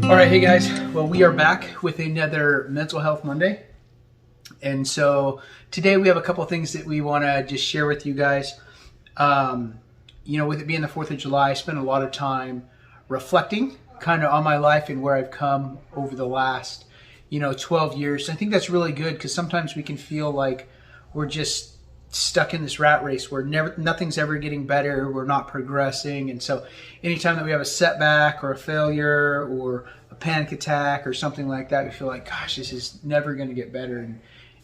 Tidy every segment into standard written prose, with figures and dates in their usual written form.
All right, hey guys. Well, we are back with another Mental Health Monday. And so today we have a couple of things that we want to just share with you guys. With it being the 4th of July, I spent a lot of time reflecting kind of on my life and where I've come over the last, 12 years. I think that's really good because sometimes we can feel like we're just stuck in this rat race where nothing's ever getting better, we're not progressing. And so anytime that we have a setback or a failure or a panic attack or something like that, we feel like, gosh, this is never going to get better,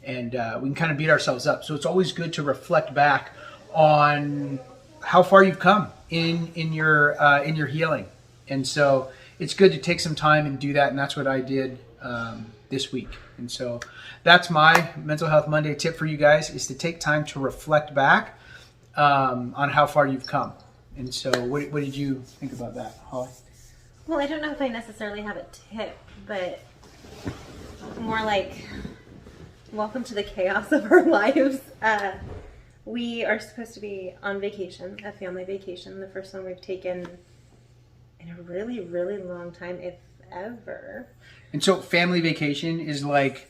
and we can kind of beat ourselves up. So it's always good to reflect back on how far you've come in your healing. And so it's good to take some time and do that, and that's what I did this week. And so that's my Mental Health Monday tip for you guys, is to take time to reflect back on how far you've come. And so what did you think about that, Holly? Well, I don't know if I necessarily have a tip, but more like, welcome to the chaos of our lives. We are supposed to be on vacation, a family vacation, the first one we've taken in a really, really long time, if ever. And so family vacation is like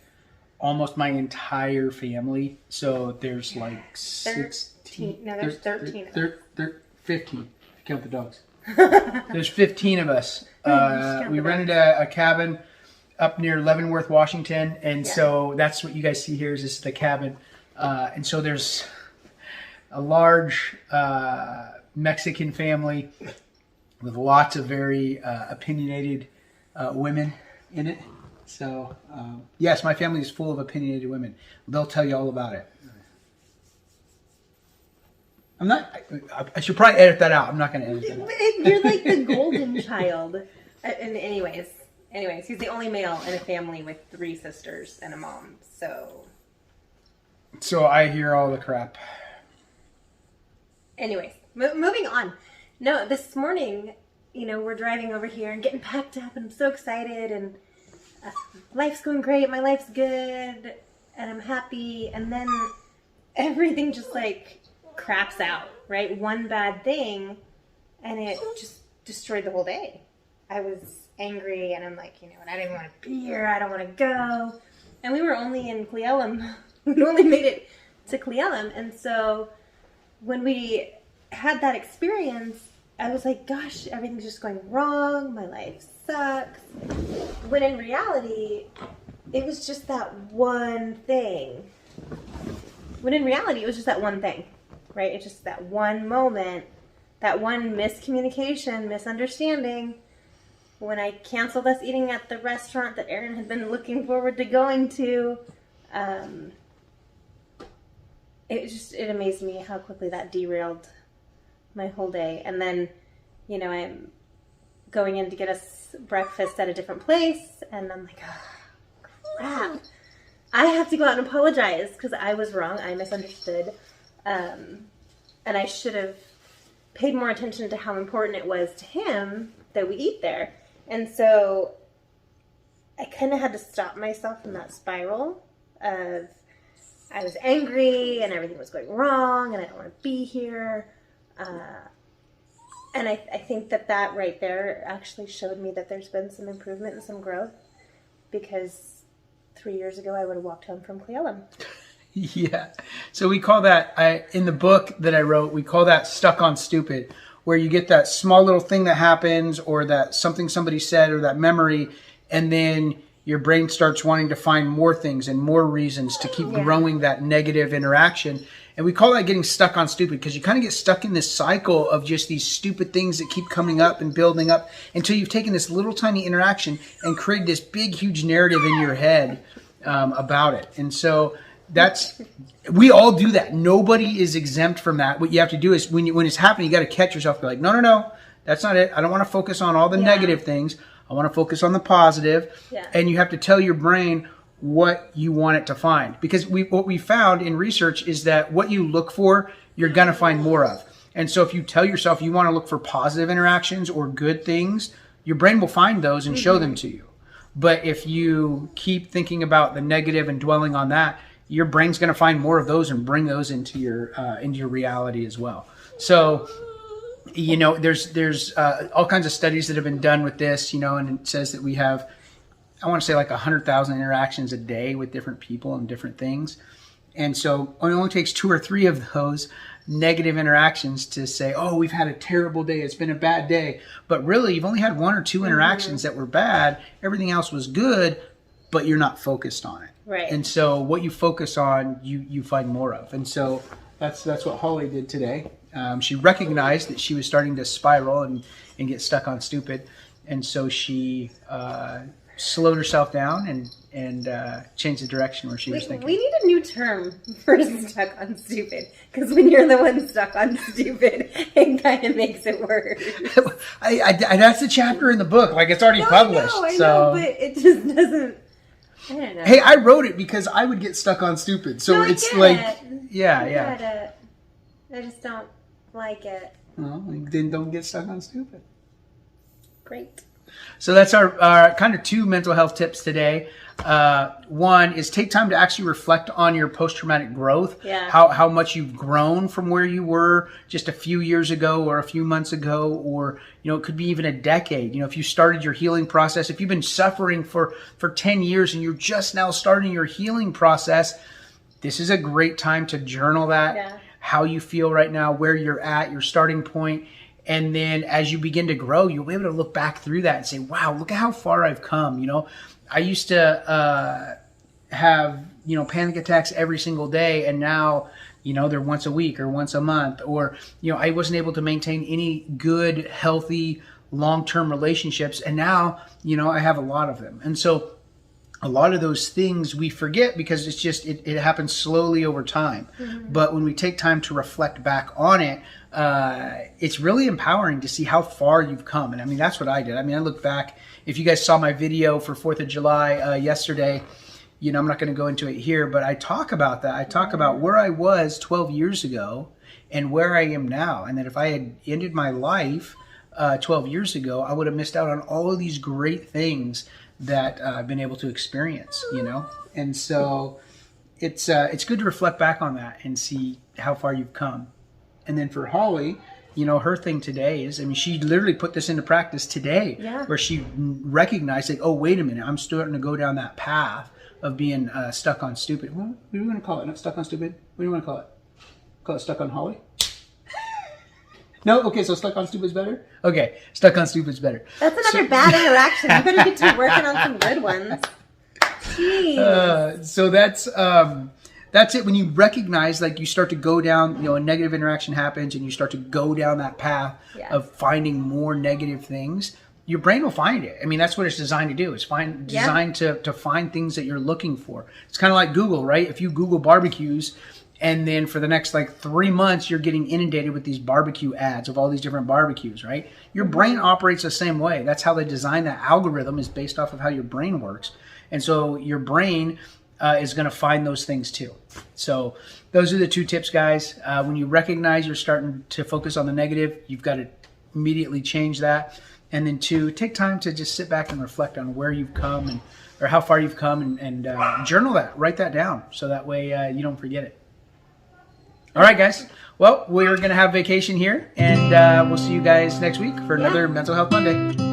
almost my entire family. So there's like 16. No, there's 13. 15, if you count the dogs. There's 15 of us. We rented a cabin up near Leavenworth, Washington. And so that's what you guys see here is the cabin. And so there's a large Mexican family with lots of very opinionated women in it. So, yes, my family is full of opinionated women. They'll tell you all about it. I should probably edit that out. I'm not going to edit that out. You're like the golden child. And anyways, he's the only male in a family with 3 sisters and a mom. So I hear all the crap. Anyways, moving on. No, this morning, we're driving over here and getting packed up, and I'm so excited, and life's going great, my life's good, and I'm happy, and then everything just like craps out, right? One bad thing, and it just destroyed the whole day. I was angry, and I'm like, I didn't want to be here, I don't want to go, and we were only in Cle Elum. We only made it to Cle Elum, and so when we had that experience, I was like, gosh, everything's just going wrong. My life sucks. When in reality, it was just that one thing. Right? It's just that one moment, that one miscommunication, misunderstanding. When I canceled us eating at the restaurant that Aaron had been looking forward to going to, it amazed me how quickly that derailed my whole day. And then, I'm going in to get us breakfast at a different place, and I'm like, oh, crap. I have to go out and apologize because I was wrong. I misunderstood. And I should have paid more attention to how important it was to him that we eat there. And so I kind of had to stop myself in that spiral of I was angry and everything was going wrong and I don't want to be here. And I think that right there actually showed me that there's been some improvement and some growth, because 3 years ago I would have walked home from Cle Elum. Yeah. So we call that, in the book that I wrote, we call that stuck on stupid, where you get that small little thing that happens, or that something somebody said, or that memory, and then your brain starts wanting to find more things and more reasons to keep growing that negative interaction. And we call that getting stuck on stupid, because you kind of get stuck in this cycle of just these stupid things that keep coming up and building up until you've taken this little tiny interaction and created this big, huge narrative in your head about it. And so we all do that. Nobody is exempt from that. What you have to do is when it's happening, you got to catch yourself. Be like, no, that's not it. I don't want to focus on all the negative things. I want to focus on the positive. Yeah. And you have to tell your brain what you want it to find. Because what we found in research is that what you look for, you're going to find more of. And so if you tell yourself you want to look for positive interactions or good things, your brain will find those and show them to you. But if you keep thinking about the negative and dwelling on that, your brain's going to find more of those and bring those into your reality as well. So you know, there's all kinds of studies that have been done with this, you know, and it says that we have, I want to say like 100,000 interactions a day with different people and different things. And so it only takes 2 or 3 of those negative interactions to say, oh, we've had a terrible day. It's been a bad day. But really, you've only had 1 or 2 interactions that were bad. Everything else was good, but you're not focused on it. Right. And so what you focus on, you find more of. And so that's what Holly did today. She recognized that she was starting to spiral and get stuck on stupid. And so she slowed herself down and changed the direction where she was thinking. We need a new term for stuck on stupid, because when you're the one stuck on stupid, it kind of makes it worse. That's the chapter in the book. Like, it's already published. I know, but it just doesn't. I don't know. Hey, I wrote it because I would get stuck on stupid. So it's like, I just don't like it. Well, then don't get stuck on stupid. Great. So that's our kind of 2 mental health tips today. One is take time to actually reflect on your post-traumatic growth. Yeah. How much you've grown from where you were just a few years ago or a few months ago, or, you know, it could be even a decade. You know, if you started your healing process, if you've been suffering for 10 years and you're just now starting your healing process, this is a great time to journal that. Yeah. How you feel right now, where you're at, your starting point. And then as you begin to grow, you'll be able to look back through that and say, wow, look at how far I've come. You know, I used to have, you know, panic attacks every single day. And now, you know, they're once a week or once a month. Or, you know, I wasn't able to maintain any good, healthy, long-term relationships. And now, you know, I have a lot of them. And so a lot of those things we forget because it's just, it happens slowly over time. Mm-hmm. But when we take time to reflect back on it, it's really empowering to see how far you've come. And I mean, that's what I did. I mean, I look back, if you guys saw my video for 4th of July yesterday, you know, I'm not going to go into it here, but I talk about that. I talk about where I was 12 years ago and where I am now. And that if I had ended my life 12 years ago, I would have missed out on all of these great things that I've been able to experience, you know? And so it's good to reflect back on that and see how far you've come. And then for Holly, you know, her thing today is, I mean, she literally put this into practice today, where she recognized, like, oh, wait a minute, I'm starting to go down that path of being stuck on stupid. What do you want to call it? Not stuck on stupid? What do you want to call it? Call it stuck on Holly? No? Okay, so stuck on stupid is better? Okay, stuck on stupid is better. That's another bad interaction. You better get to working on some good ones. Jeez. So that's it. When you recognize, like, you start to go down, you know, a negative interaction happens and you start to go down that path of finding more negative things, your brain will find it. I mean, that's what it's designed to do. It's designed to find things that you're looking for. It's kind of like Google, right? If you Google barbecues and then for the next like 3 months, you're getting inundated with these barbecue ads of all these different barbecues, right? Your brain operates the same way. That's how they design that algorithm, is based off of how your brain works. And so your brain is going to find those things too. So those are the 2 tips, guys. When you recognize you're starting to focus on the negative, you've got to immediately change that. And then 2, take time to just sit back and reflect on where you've come or how far you've come and journal that, write that down. So that way you don't forget it. All right, guys. Well, we're going to have vacation here and we'll see you guys next week for another Mental Health Monday.